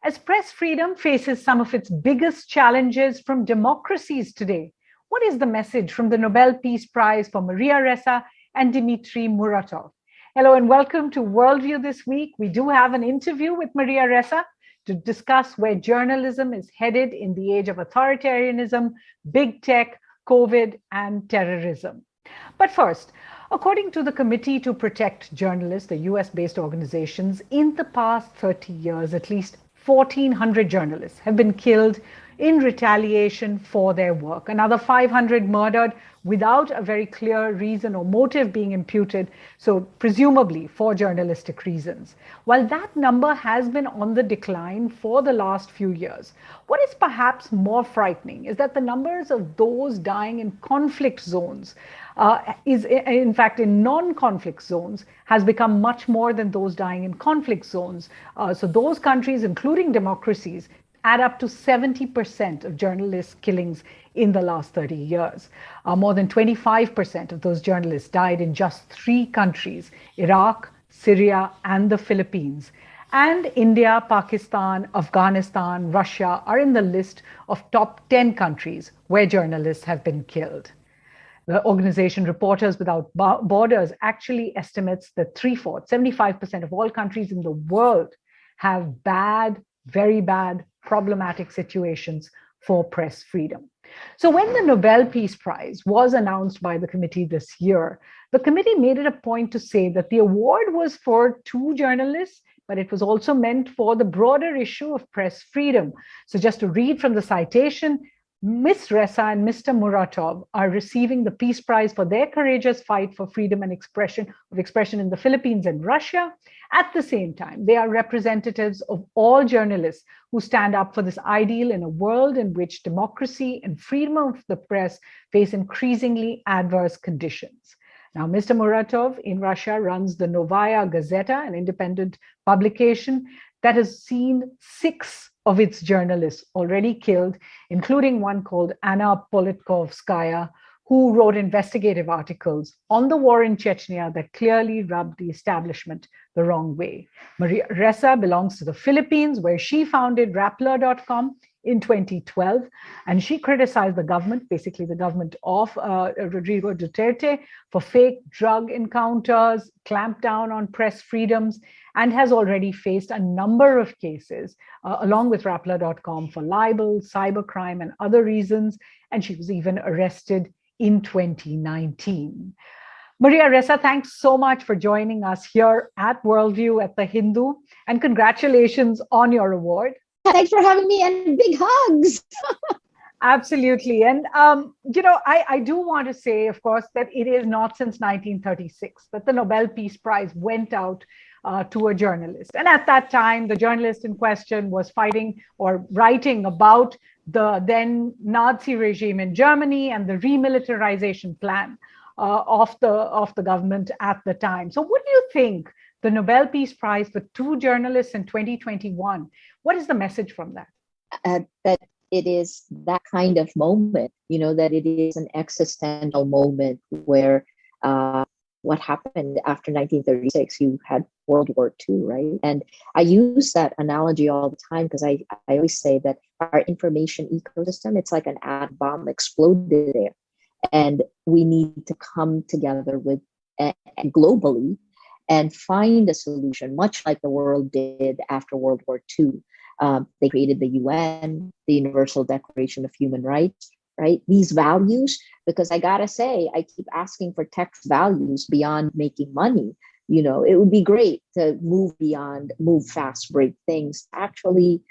As press freedom faces some of its biggest challenges from democracies today, what is the message from the Nobel Peace Prize for Maria Ressa and Dmitry Muratov? Hello and welcome to Worldview this week. We do have an interview with Maria Ressa to discuss where journalism is headed in the age of authoritarianism, big tech, COVID, and terrorism. But first, according to the Committee to Protect Journalists, the US-based organizations, in the past 30 years, at least 1,400 journalists have been killed in retaliation for their work. Another 500 murdered without a very clear reason or motive being imputed, so presumably for journalistic reasons. While that number has been on the decline for the last few years, what is perhaps more frightening is that the numbers of those dying in conflict zones is in fact in non-conflict zones has become much more than those dying in conflict zones. So those countries, including democracies, add up to 70% of journalist killings in the last 30 years. More than 25% of those journalists died in just 3 countries, Iraq, Syria, and the Philippines. And India, Pakistan, Afghanistan, Russia are in the list of top 10 countries where journalists have been killed. The organization Reporters Without Borders actually estimates that 3/4, 75% of all countries in the world have bad, very bad, problematic situations for press freedom. So when the Nobel Peace Prize was announced by the committee this year, the committee made it a point to say that the award was for 2 journalists, but it was also meant for the broader issue of press freedom. So just to read from the citation, Ms. Ressa and Mr. Muratov are receiving the Peace Prize for their courageous fight for freedom and expression in the Philippines and Russia. At the same time, they are representatives of all journalists who stand up for this ideal in a world in which democracy and freedom of the press face increasingly adverse conditions. Now, Mr. Muratov in Russia runs the Novaya Gazeta, an independent publication that has seen 6 of its journalists already killed, including one called Anna Politkovskaya, who wrote investigative articles on the war in Chechnya that clearly rubbed the establishment the wrong way. Maria Ressa belongs to the Philippines, where she founded Rappler.com in 2012, and she criticized the government, basically the government of Rodrigo Duterte, for fake drug encounters, clamped down on press freedoms, and has already faced a number of cases, along with Rappler.com, for libel, cybercrime, and other reasons, and she was even arrested in 2019. Maria Ressa, thanks so much for joining us here at Worldview at The Hindu, and congratulations on your award. Thanks for having me, and big hugs. Absolutely. And, I do want to say, of course, that it is not since 1936 that the Nobel Peace Prize went out to a journalist. And at that time, the journalist in question was fighting or writing about the then Nazi regime in Germany and the remilitarization plan of the government at the time. So what do you think the Nobel Peace Prize for 2 journalists in 2021, what is the message from that? That it is that kind of moment, that it is an existential moment where what happened after 1936, you had World War II, right? And I use that analogy all the time because I always say that our information ecosystem, it's like an atom bomb exploded there. And we need to come together with globally and find a solution, much like the world did after World War II. They created the UN, the Universal Declaration of Human Rights, right? These values, because I gotta say, I keep asking for text values beyond making money. It would be great to move beyond, move fast, break things, actually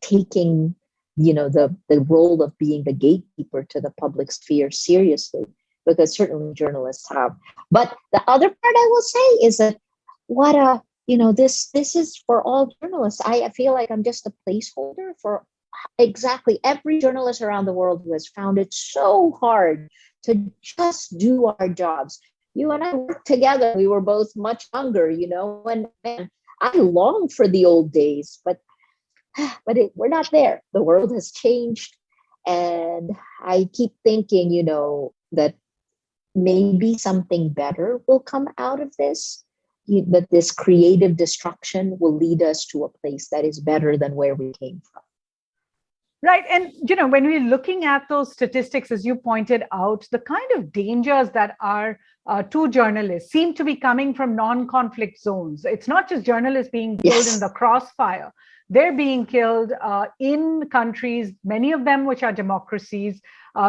taking, the role of being the gatekeeper to the public sphere seriously, because certainly journalists have. But the other part I will say is that this is for all journalists. I feel like I'm just a placeholder for exactly every journalist around the world who has found it so hard to just do our jobs. You and I worked together. We were both much younger, and man, I long for the old days, but we're not there. The world has changed. And I keep thinking, that maybe something better will come out of this. that this creative destruction will lead us to a place that is better than where we came from. Right. And, when we're looking at those statistics, as you pointed out, the kind of dangers that are to journalists seem to be coming from non-conflict zones. It's not just journalists being killed in the crossfire. They're being killed in countries, many of them which are democracies,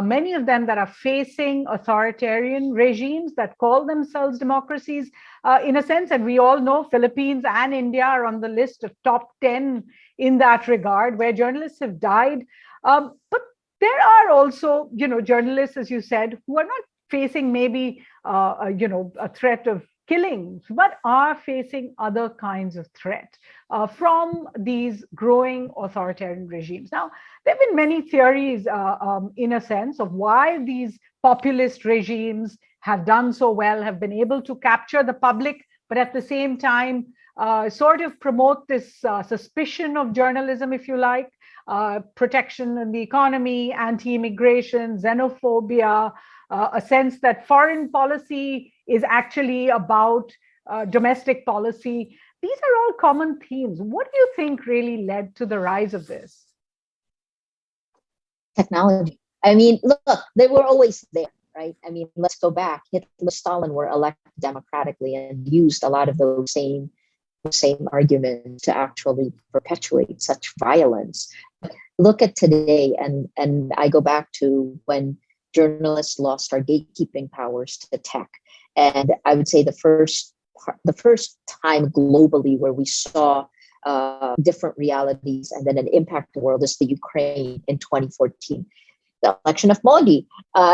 many of them that are facing authoritarian regimes that call themselves democracies in a sense. And we all know Philippines and India are on the list of top 10 in that regard, where journalists have died. But there are also, journalists, as you said, who are not facing maybe, a threat of killings, but are facing other kinds of threat from these growing authoritarian regimes. Now, there have been many theories, in a sense, of why these populist regimes have done so well, have been able to capture the public, but at the same time, sort of promote this suspicion of journalism, if you like, protection in the economy, anti-immigration, xenophobia, a sense that foreign policy is actually about domestic policy. These are all common themes. What do you think really led to the rise of this? Technology. I mean, look, they were always there, right? I mean, let's go back. Hitler, Stalin were elected democratically and used a lot of those same arguments to actually perpetuate such violence. Look at today, and I go back to when journalists lost our gatekeeping powers to tech. And I would say the first time globally where we saw different realities and then an impact on the world is the Ukraine in 2014. The election of Modi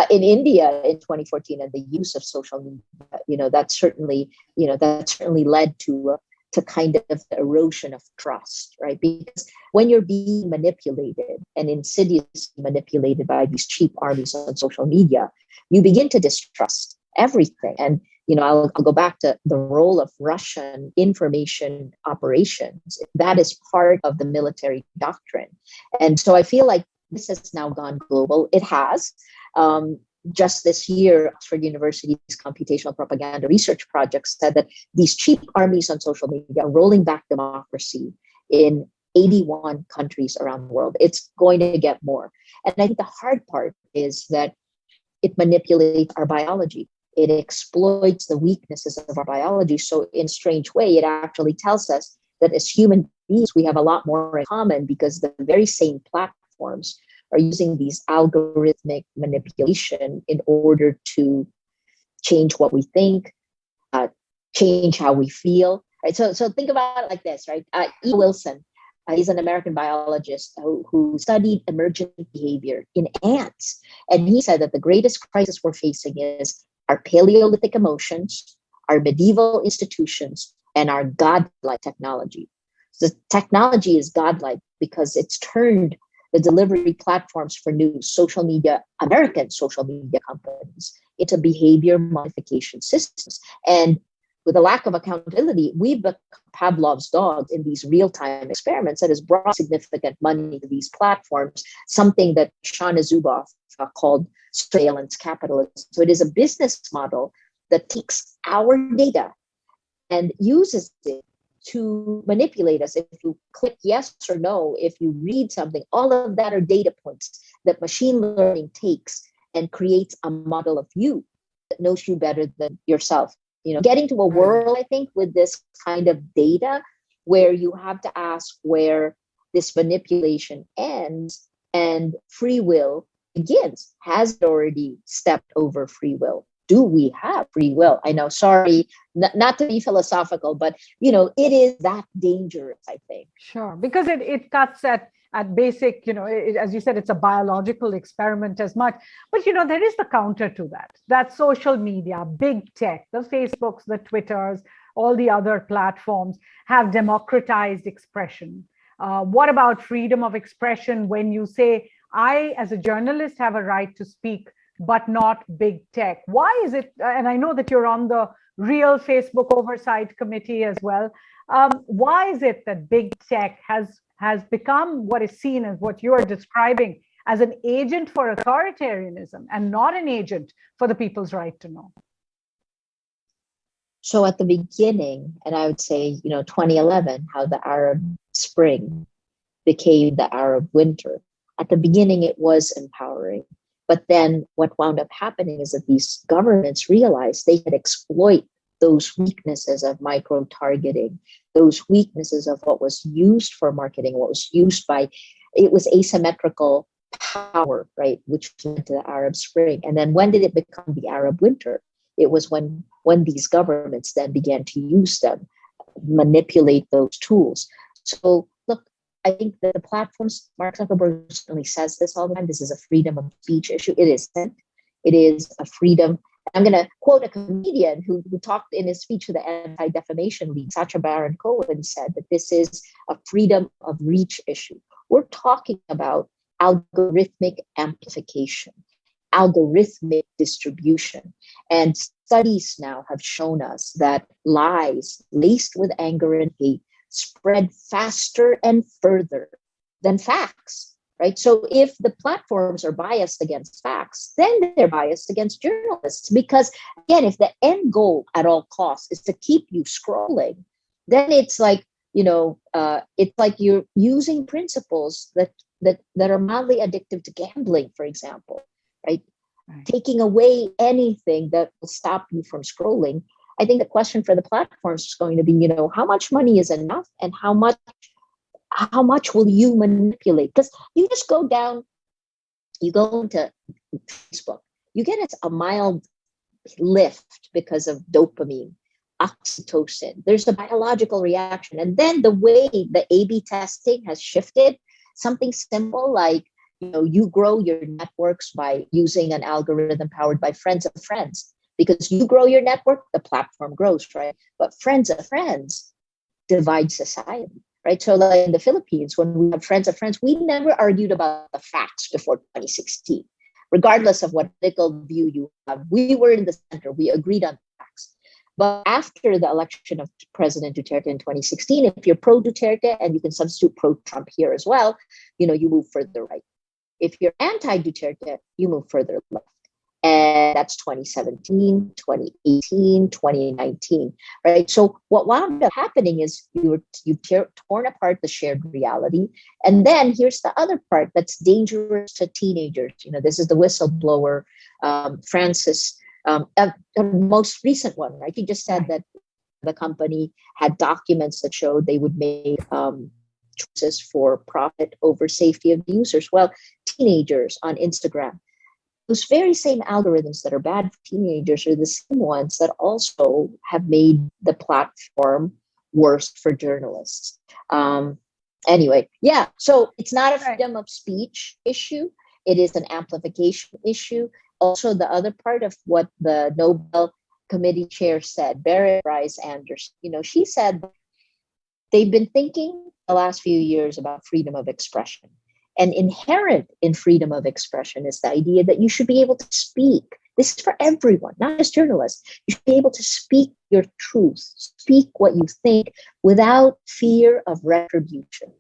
in India in 2014 and the use of social media, that certainly led to kind of the erosion of trust, right? Because when you're being manipulated and insidiously manipulated by these cheap armies on social media, you begin to distrust everything. And, I'll go back to the role of Russian information operations. That is part of the military doctrine. And so I feel like this has now gone global. It has. Just this year, Oxford University's Computational Propaganda Research Project said that these cheap armies on social media are rolling back democracy in 81 countries around the world. It's going to get more. And I think the hard part is that it manipulates our biology. It exploits the weaknesses of our biology. So in a strange way, it actually tells us that as human beings, we have a lot more in common because the very same platforms are using these algorithmic manipulation in order to change what we think, change how we feel. Right. So think about it like this, right? E. Wilson, he's an American biologist who studied emergent behavior in ants. And he said that the greatest crisis we're facing is our Paleolithic emotions, our medieval institutions, and our godlike technology. The technology is godlike because it's turned the delivery platforms for new American social media companies into behavior modification systems. And with a lack of accountability, we've become Pavlov's dogs in these real-time experiments that has brought significant money to these platforms, something that Shana Zuboff called surveillance capitalism. So it is a business model that takes our data and uses it to manipulate us. If you click yes or no, if you read something, all of that are data points that machine learning takes and creates a model of you that knows you better than yourself. Getting to a world, I think, with this kind of data where you have to ask where this manipulation ends and free will begins. Has it already stepped over free will? Do we have free will? I know, sorry, not to be philosophical, but, it is that dangerous, I think. Sure, because it cuts at basic, as you said, it's a biological experiment as much. But, there is the counter to that social media, big tech, the Facebooks, the Twitters, all the other platforms have democratized expression. What about freedom of expression when you say, I, as a journalist, have a right to speak, but not big tech? Why is it, and I know that you're on the real Facebook oversight committee as well, why is it that big tech has become what is seen as what you are describing as an agent for authoritarianism and not an agent for the people's right to know? So at the beginning, and I would say, 2011, how the Arab Spring became the Arab Winter. At the beginning, it was empowering. But then what wound up happening is that these governments realized they could exploit those weaknesses of micro targeting, those weaknesses of what was used for marketing, what was used by, it was asymmetrical power, right, which led to the Arab Spring. And then when did it become the Arab Winter? It was when these governments then began to use them, manipulate those tools. So look, I think that the platforms, Mark Zuckerberg certainly says this all the time, this is a freedom of speech issue. It isn't. It is a freedom. I'm going to quote a comedian who talked in his speech to the Anti-Defamation League, Sacha Baron Cohen, said that this is a freedom of reach issue. We're talking about algorithmic amplification, algorithmic distribution. And studies now have shown us that lies laced with anger and hate spread faster and further than facts, right? So if the platforms are biased against facts, then they're biased against journalists. Because again, if the end goal at all costs is to keep you scrolling, then it's like, it's like you're using principles that are mildly addictive to gambling, for example, right? Taking away anything that will stop you from scrolling. I think the question for the platforms is going to be, how much money is enough, and how much will you manipulate? Because you just go into Facebook, you get a mild lift because of dopamine, oxytocin. There's a biological reaction. And then the way the A/B testing has shifted, something simple like, you grow your networks by using an algorithm powered by friends of friends. Because you grow your network, the platform grows, right? But friends of friends divide society, right? So like in the Philippines, when we have friends of friends, we never argued about the facts before 2016. Regardless of what political view you have, we were in the center. We agreed on facts. But after the election of President Duterte in 2016, if you're pro-Duterte, and you can substitute pro-Trump here as well, you move further right. If you're anti-Duterte, you move further left. And that's 2017, 2018, 2019, right? So what wound up happening is you've torn apart the shared reality. And then here's the other part that's dangerous to teenagers. This is the whistleblower, Francis, the most recent one, right? He just said that the company had documents that showed they would make choices for profit over safety of the users. Well, teenagers on Instagram, those very same algorithms that are bad for teenagers are the same ones that also have made the platform worse for journalists. Anyway, yeah, so it's not a freedom of speech issue. It is an amplification issue. Also, the other part of what the Nobel Committee chair said, Berit Reiss-Andersen, she said they've been thinking the last few years about freedom of expression. And inherent in freedom of expression is the idea that you should be able to speak. This is for everyone, not just journalists. You should be able to speak your truth, speak what you think without fear of retribution.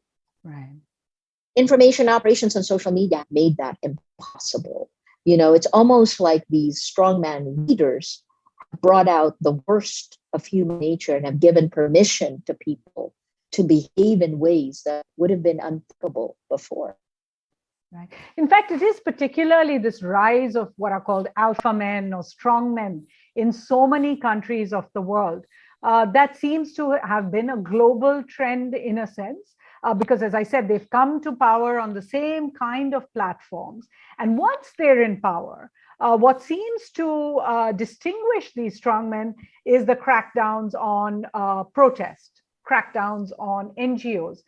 Right. Information operations on social media made that impossible. It's almost like these strongman leaders brought out the worst of human nature and have given permission to people to behave in ways that would have been unthinkable before. Right. In fact, it is particularly this rise of what are called alpha men or strong men in so many countries of the world. That seems to have been a global trend in a sense, because as I said, they've come to power on the same kind of platforms. And once they're in power, what seems to distinguish these strongmen is the crackdowns on protest, crackdowns on NGOs,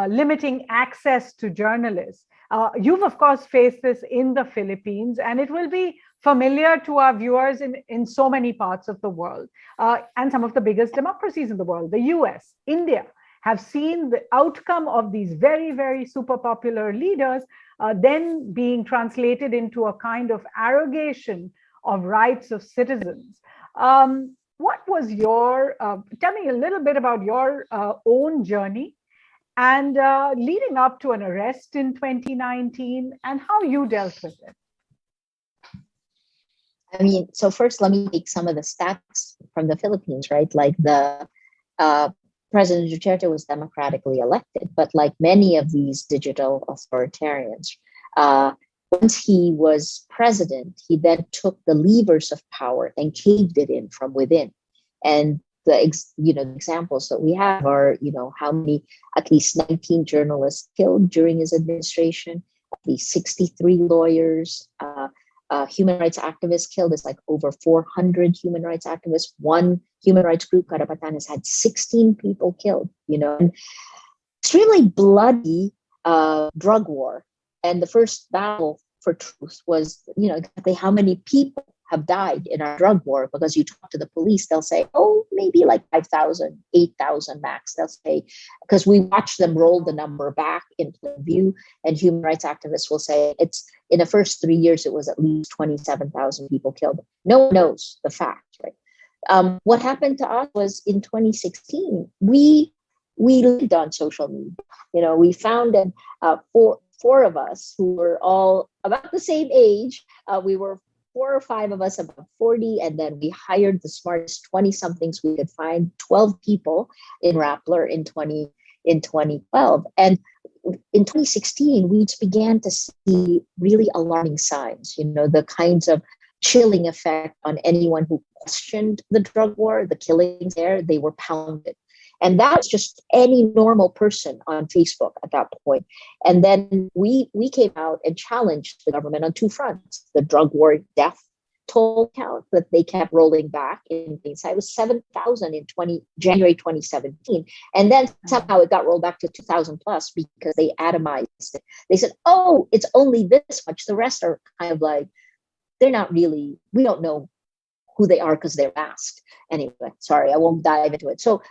limiting access to journalists. You've, of course, faced this in the Philippines, and it will be familiar to our viewers in so many parts of the world. And some of the biggest democracies in the world, the US, India, have seen the outcome of these very, very super popular leaders then being translated into a kind of arrogation of rights of citizens. What was tell me a little bit about your own journey and leading up to an arrest in 2019 and how you dealt with it. I mean, so first, let me take some of the stats from the Philippines, right? Like the uh, President Duterte was democratically elected, but like many of these digital authoritarians, uh, once he was president, he then took the levers of power and caved it in from within. And the examples that we have are, how many, at least 19 journalists killed during his administration, at least 63 lawyers, human rights activists killed. It's like over 400 human rights activists. One human rights group, Karapatan, has had 16 people killed, and extremely bloody drug war. And the first battle for truth was, exactly how many people have died in our drug war, because you talk to the police, they'll say, oh, maybe like 5,000, 8,000 max. They'll say, because we watch them roll the number back in plain view, and human rights activists will say it's in the first 3 years, it was at least 27,000 people killed. No one knows the facts, right? What happened to us was in 2016, we lived on social media. We found that four of us who were all about the same age, we were 4 or 5 of us about 40, and then we hired the smartest 20-somethings we could find, 12 people in Rappler in 2012. And in 2016, we began to see really alarming signs, the kinds of chilling effect on anyone who questioned the drug war, the killings there, they were pounded. And that was just any normal person on Facebook at that point. And then we came out and challenged the government on 2 fronts: the drug war death toll count that they kept rolling back in inside. It was 7,000 in January 2017. And then somehow it got rolled back to 2,000 plus because they atomized it. They said, oh, it's only this much. The rest are kind of like, they're not really, we don't know who they are because they're masked. Anyway, sorry, I won't dive into it. So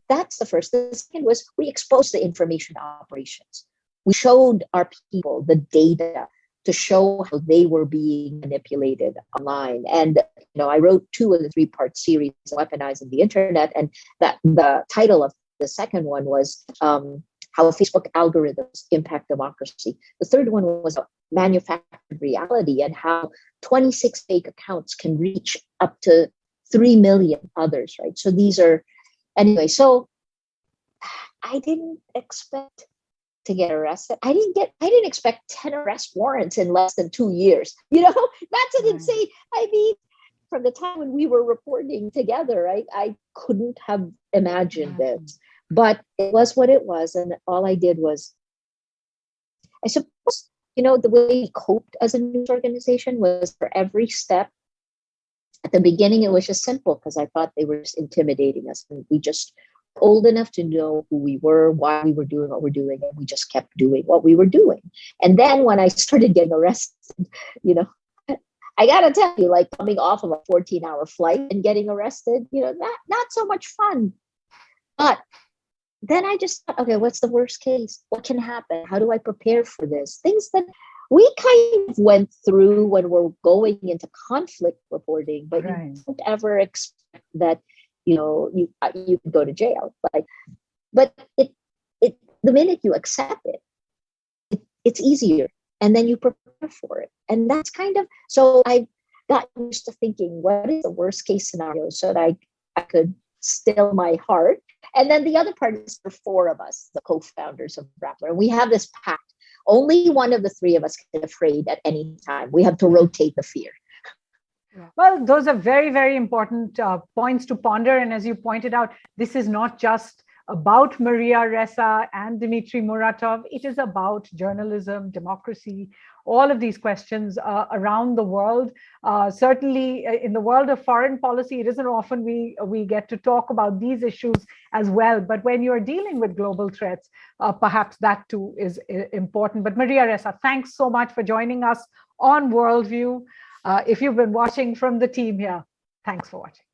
that's the first. The second was we exposed the information operations. We showed our people the data to show how they were being manipulated online. And I wrote 2 of the 3-part series, Weaponizing the Internet, and that the title of the second one was how Facebook algorithms impact democracy. The third one was manufactured reality and how 26 fake accounts can reach up to 3 million others, right? So these are, anyway, so I didn't expect to get arrested. I didn't expect 10 arrest warrants in less than 2 years. That's an insane, I mean, from the time when we were reporting together, I couldn't have imagined it. But it was what it was. And all I did was, I suppose, the way we coped as a news organization was for every step. At the beginning, it was just simple because I thought they were just intimidating us. And we just old enough to know who we were, why we were doing what we're doing, and we just kept doing what we were doing. And then when I started getting arrested, I gotta tell you, like coming off of a 14-hour flight and getting arrested, not so much fun. But then I just thought, okay, what's the worst case? What can happen? How do I prepare for this? Things that we kind of went through when we're going into conflict reporting, but you don't ever expect that, you can go to jail. But it the minute you accept it, it's easier, and then you prepare for it. And that's kind of, so I got used to thinking, what is the worst case scenario so that I could still my heart. And then the other part is for 4 of us, the co-founders of Rappler. And we have this pact. Only one of the 3 of us can be afraid at any time. We have to rotate the fear. Well, those are very, very important points to ponder. And as you pointed out, this is not just about Maria Ressa and Dmitry Muratov. It is about journalism, democracy, all of these questions around the world. Certainly in the world of foreign policy, it isn't often we get to talk about these issues as well. But when you're dealing with global threats, perhaps that too is important. But Maria Ressa, thanks so much for joining us on Worldview. If you've been watching from the team here, thanks for watching.